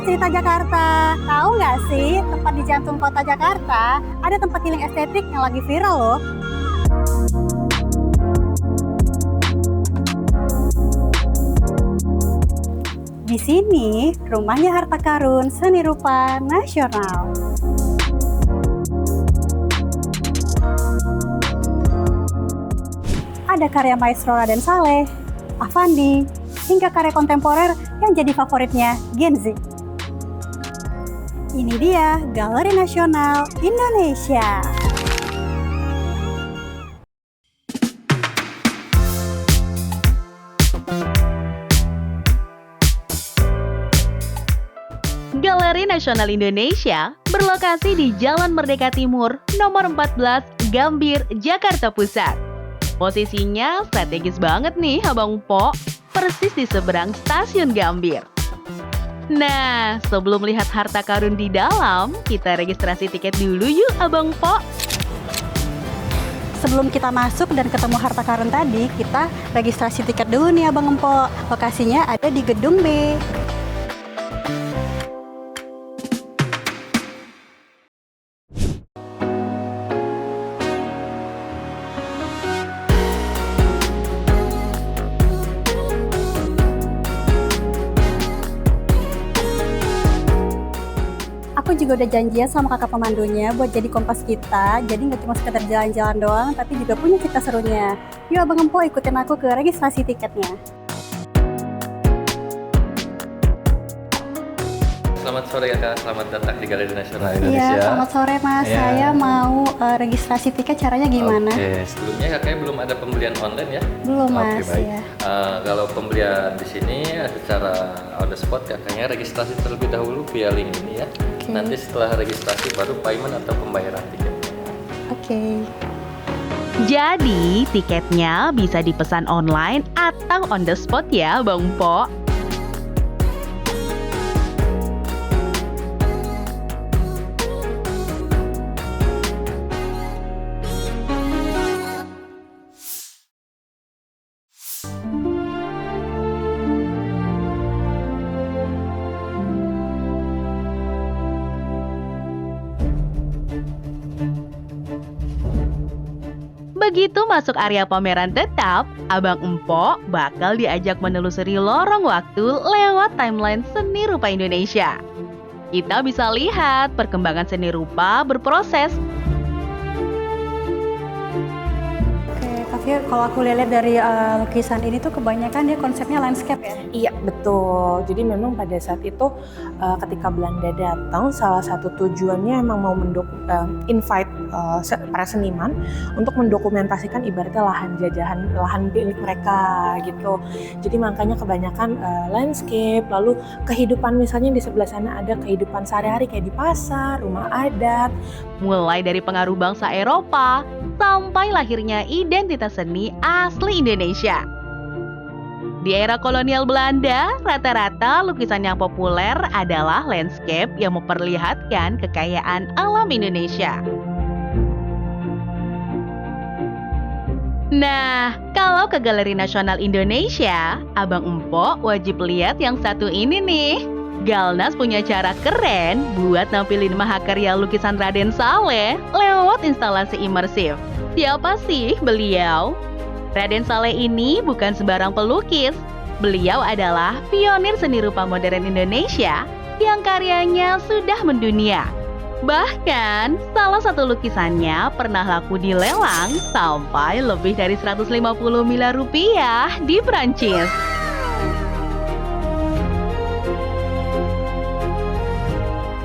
cerita Jakarta. Tahu nggak sih, tempat di jantung kota Jakarta ada tempat healing estetik yang lagi viral loh. Di sini, rumahnya harta karun seni rupa nasional. Ada karya maestro Raden Saleh, Affandi, hingga karya kontemporer yang jadi favoritnya Gen Z. Ini dia Galeri Nasional Indonesia. Galeri Nasional Indonesia berlokasi di Jalan Merdeka Timur, nomor 14, Gambir, Jakarta Pusat. Posisinya strategis banget nih, Abang Po, persis di seberang stasiun Gambir. Nah, sebelum lihat harta karun di dalam, kita registrasi tiket dulu yuk, Abang Po. Sebelum kita masuk dan ketemu harta karun tadi, kita registrasi tiket dulu nih Abang Empo. Lokasinya ada di Gedung B. Aku juga udah janjian sama kakak pemandunya buat jadi kompas kita. Jadi nggak cuma sekedar jalan-jalan doang, tapi juga punya cerita serunya. Yuk Abang Empo ikutin aku ke registrasi tiketnya. Selamat sore ya Kak, selamat datang di Galeri Nasional Iya, Indonesia. selamat sore Mas. Iya. Saya mau registrasi tiket, caranya gimana? Oke, sebelumnya kakaknya belum ada pembelian online ya? Belum Mas, Oke, baik. ya. Kalau pembelian di sini secara on the spot kakaknya registrasi terlebih dahulu via link ini ya. Oke. Nanti setelah registrasi baru payment atau pembayaran tiketnya. Oke. Jadi, tiketnya bisa dipesan online atau on the spot ya, Bang Po. Begitu masuk area pameran tetap, Abang Empo bakal diajak menelusuri lorong waktu lewat timeline seni rupa Indonesia. Kita bisa lihat perkembangan seni rupa berproses. Oke, Kak Fir, kalau aku lihat dari lukisan ini tuh kebanyakan dia konsepnya landscape ya? Iya, betul. Jadi memang pada saat itu ketika Belanda datang, salah satu tujuannya emang mau invite para seniman untuk mendokumentasikan ibaratnya lahan jajahan, lahan milik mereka gitu. Jadi makanya kebanyakan landscape, lalu kehidupan misalnya di sebelah sana ada kehidupan sehari-hari kayak di pasar, rumah adat. Mulai dari pengaruh bangsa Eropa sampai lahirnya identitas seni asli Indonesia. Di era kolonial Belanda, rata-rata lukisan yang populer adalah landscape yang memperlihatkan kekayaan alam Indonesia. Nah, kalau ke Galeri Nasional Indonesia, Abang Empo wajib lihat yang satu ini nih. Galnas punya cara keren buat nampilin mahakarya lukisan Raden Saleh lewat instalasi imersif. Siapa sih beliau? Raden Saleh ini bukan sembarang pelukis. Beliau adalah pionir seni rupa modern Indonesia yang karyanya sudah mendunia. Bahkan, salah satu lukisannya pernah laku dilelang sampai lebih dari 150 miliar rupiah di Prancis.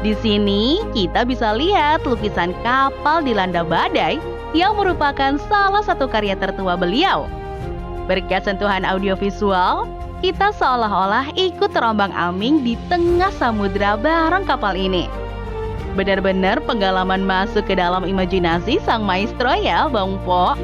Di sini kita bisa lihat lukisan kapal dilanda badai yang merupakan salah satu karya tertua beliau. Berkat sentuhan audiovisual, kita seolah-olah ikut terombang-ambing di tengah samudera bareng kapal ini. Benar-benar pengalaman masuk ke dalam imajinasi sang maestro ya, Bang Po.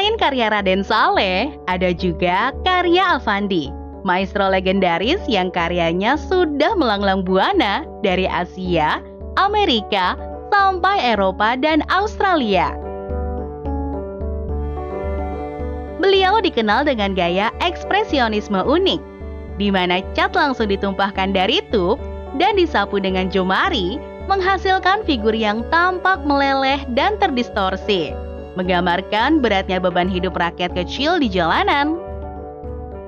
Selain karya Raden Saleh, ada juga karya Affandi, maestro legendaris yang karyanya sudah melanglang buana dari Asia, Amerika, sampai Eropa dan Australia. Beliau dikenal dengan gaya ekspresionisme unik, di mana cat langsung ditumpahkan dari tub dan disapu dengan jemari, menghasilkan figur yang tampak meleleh dan terdistorsi, menggambarkan beratnya beban hidup rakyat kecil di jalanan.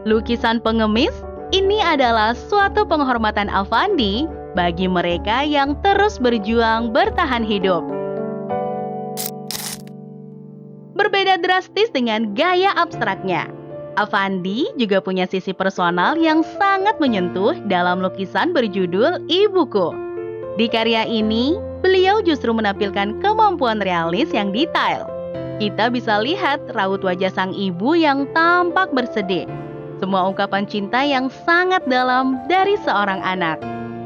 Lukisan pengemis ini adalah suatu penghormatan Affandi bagi mereka yang terus berjuang bertahan hidup. Berbeda drastis dengan gaya abstraknya, Affandi juga punya sisi personal yang sangat menyentuh dalam lukisan berjudul Ibuku. Di karya ini, beliau justru menampilkan kemampuan realis yang detail. Kita bisa lihat raut wajah sang ibu yang tampak bersedih. Semua ungkapan cinta yang sangat dalam dari seorang anak.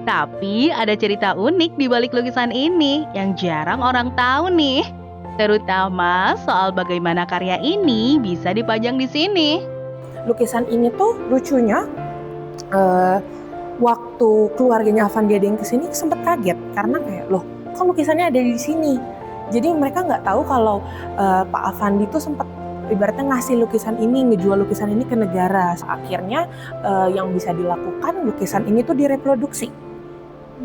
Tapi ada cerita unik di balik lukisan ini yang jarang orang tahu nih. Terutama soal bagaimana karya ini bisa dipajang di sini. Lukisan ini tuh lucunya, waktu keluarganya Affandi ada yang kesini sempat kaget karena kayak loh, kok lukisannya ada di sini? Jadi mereka nggak tahu kalau Pak Affandi tuh sempat ibaratnya ngasih lukisan ini, ngejual lukisan ini ke negara. Akhirnya yang bisa dilakukan, lukisan ini tuh direproduksi.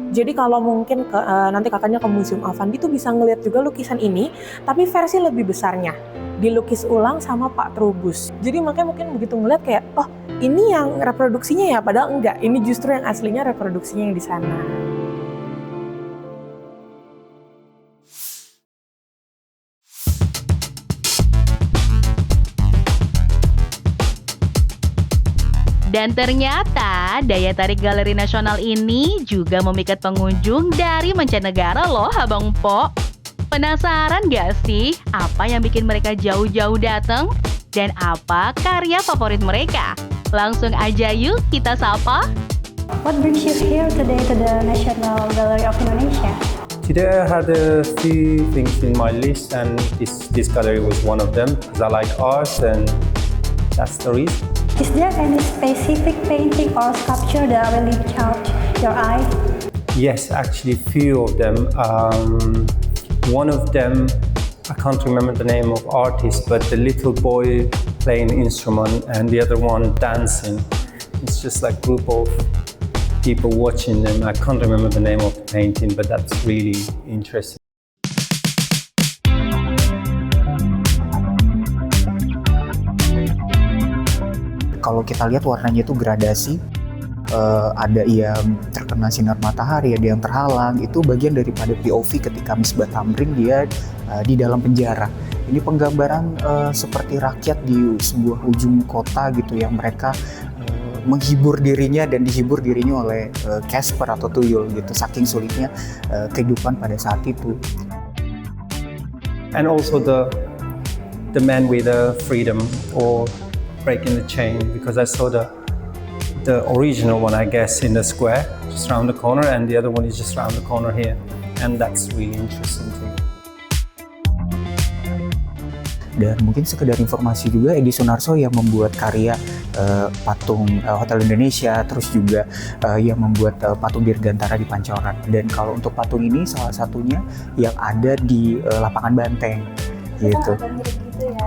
Jadi kalau mungkin nanti kakaknya ke Museum Affandi tuh bisa ngeliat juga lukisan ini, tapi versi lebih besarnya dilukis ulang sama Pak Trubus. Jadi makanya mungkin begitu ngeliat kayak, oh ini yang reproduksinya ya, padahal enggak. Ini justru yang aslinya reproduksinya yang di sana. Dan ternyata daya tarik Galeri Nasional ini juga memikat pengunjung dari mancanegara loh Abang Po. Penasaran gak sih apa yang bikin mereka jauh-jauh datang? Dan apa karya favorit mereka? Langsung aja yuk kita sapa. What brings you here today to the National Gallery of Indonesia? Today I had a few things in my list and this gallery was one of them because I like art and that's the reason. Is there any specific painting or sculpture that really caught your eye? Yes, actually few of them. One of them, I can't remember the name of artist, but the little boy playing instrument and the other one dancing. It's just like group of people watching them. I can't remember the name of the painting, but that's really interesting. Kalau kita lihat warnanya itu gradasi, ada yang terkena sinar matahari, ada yang terhalang. Itu bagian daripada POV ketika Misbah Tamrin dia di dalam penjara. Ini penggambaran seperti rakyat di sebuah ujung kota gitu yang mereka menghibur dirinya dan dihibur dirinya oleh Casper atau tuyul gitu. Saking sulitnya kehidupan pada saat itu. And also the man with the freedom or breaking the chain, because I saw the original one, I guess, in the square just around the corner, and the other one is just around the corner here, and that's really interesting too. Dan mungkin sekedar informasi juga, Edi Sunarso yang membuat karya patung Hotel Indonesia, terus juga yang membuat patung Dirgantara di Pancoran. Dan kalau untuk patung ini salah satunya yang ada di lapangan Banteng, gitu.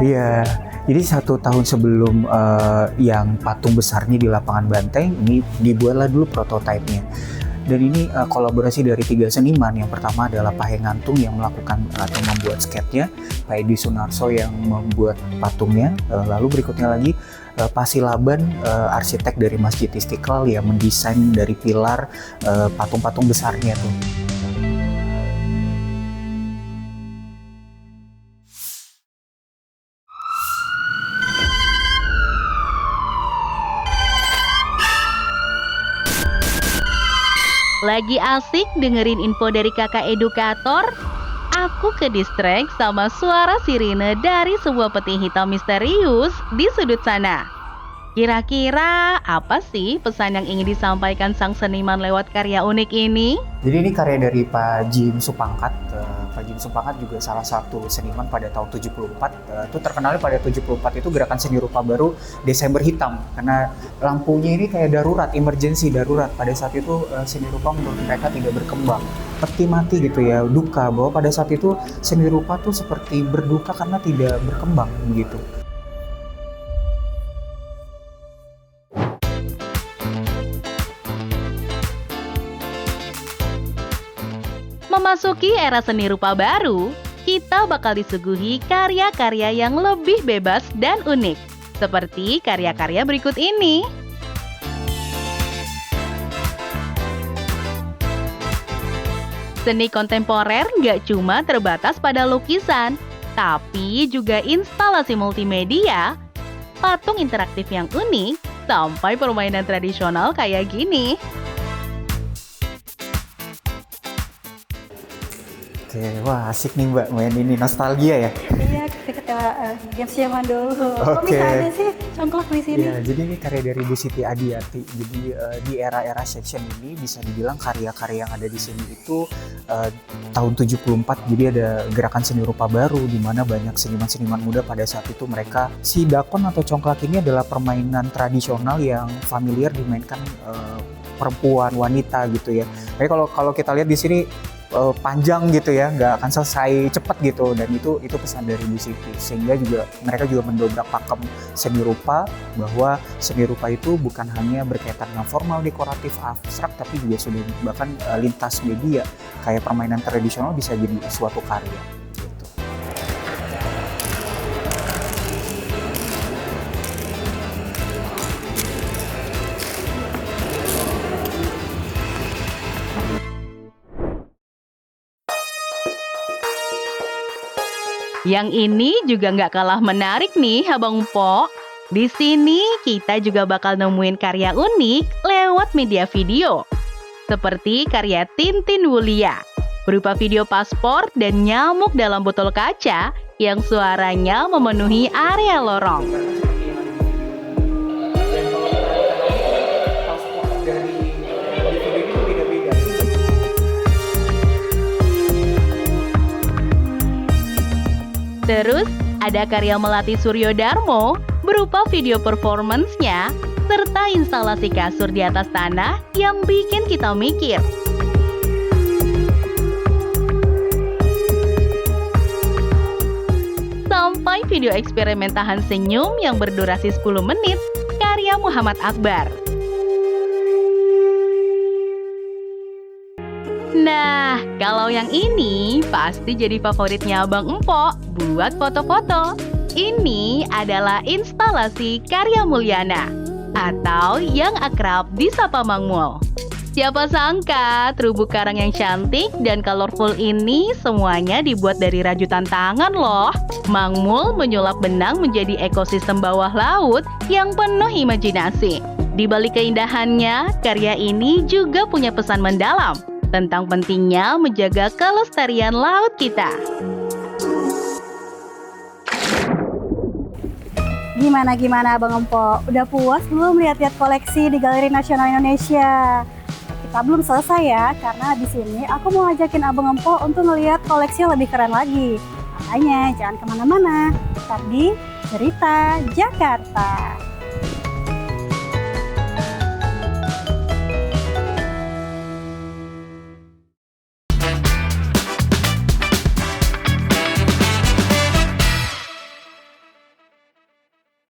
Iya. Jadi 1 tahun sebelum yang patung besarnya di lapangan Banteng, ini dibuatlah dulu prototipenya. Dan ini kolaborasi dari 3 seniman. Yang pertama adalah Pak Hengantung yang melakukan atau membuat sketnya, Pak Edi Sunarso yang membuat patungnya, lalu berikutnya lagi Pak Silaban, arsitek dari Masjid Istiqlal yang mendesain dari pilar patung-patung besarnya tuh. Lagi asik dengerin info dari kakak edukator, aku ke distract sama suara sirine dari sebuah peti hitam misterius di sudut sana. Kira-kira apa sih pesan yang ingin disampaikan sang seniman lewat karya unik ini? Jadi ini karya dari Pak Jim Supangkat. Pak Jim Supangkat juga salah satu seniman pada tahun 74. Itu terkenalnya pada 74 itu gerakan seni rupa baru Desember Hitam. Karena lampunya ini kayak darurat, emergency darurat. Pada saat itu seni rupa menurut mereka tidak berkembang. Peti mati gitu ya, duka. Bahwa pada saat itu seni rupa tuh seperti berduka karena tidak berkembang gitu. Memasuki era seni rupa baru, kita bakal disuguhi karya-karya yang lebih bebas dan unik, seperti karya-karya berikut ini. Seni kontemporer nggak cuma terbatas pada lukisan, tapi juga instalasi multimedia, patung interaktif yang unik, sampai permainan tradisional kayak gini. Oke, wah asik nih Mbak main ini, nostalgia ya. Iya, kita games zaman dulu. Kok Oke. bisa ada sih congklak di sini? Ya, jadi ini karya dari Bu Siti Adiati. Jadi di era-era section ini bisa dibilang karya-karya yang ada di sini itu tahun 74. Jadi ada gerakan seni rupa baru di mana banyak seniman-seniman muda pada saat itu mereka si dakon atau congklak ini adalah permainan tradisional yang familiar dimainkan perempuan, wanita gitu ya. Jadi kalau kita lihat di sini panjang gitu ya, nggak akan selesai cepat gitu, dan itu pesan dari Bu Siti, sehingga juga mereka juga mendobrak pakem seni rupa bahwa seni rupa itu bukan hanya berkaitan dengan formal, dekoratif, abstrak, tapi juga sudah bahkan lintas media kayak permainan tradisional bisa jadi suatu karya gitu. Yang ini juga nggak kalah menarik nih, Abang Po. Di sini kita juga bakal nemuin karya unik lewat media video. Seperti karya Tintin Wulia, berupa video paspor dan nyamuk dalam botol kaca yang suaranya memenuhi area lorong. Terus ada karya Melati Suryodarmo berupa video performance-nya serta instalasi kasur di atas tanah yang bikin kita mikir. Sampai video eksperimen tahan senyum yang berdurasi 10 menit karya Muhammad Akbar. Nah, kalau yang ini pasti jadi favoritnya Abang Empok buat foto-foto. Ini adalah instalasi karya Mulyana, atau yang akrab disapa Mang Mul. Siapa sangka terumbu karang yang cantik dan colorful ini semuanya dibuat dari rajutan tangan loh. Mang Mul menyulap benang menjadi ekosistem bawah laut yang penuh imajinasi. Di balik keindahannya, karya ini juga punya pesan mendalam tentang pentingnya menjaga kelestarian laut kita. Gimana Abang Empok? Udah puas belum lihat-lihat koleksi di Galeri Nasional Indonesia? Kita belum selesai ya, karena di sini aku mau ngajakin Abang Empok untuk ngelihat koleksi yang lebih keren lagi. Makanya jangan kemana-mana, tetap di Cerita Jakarta.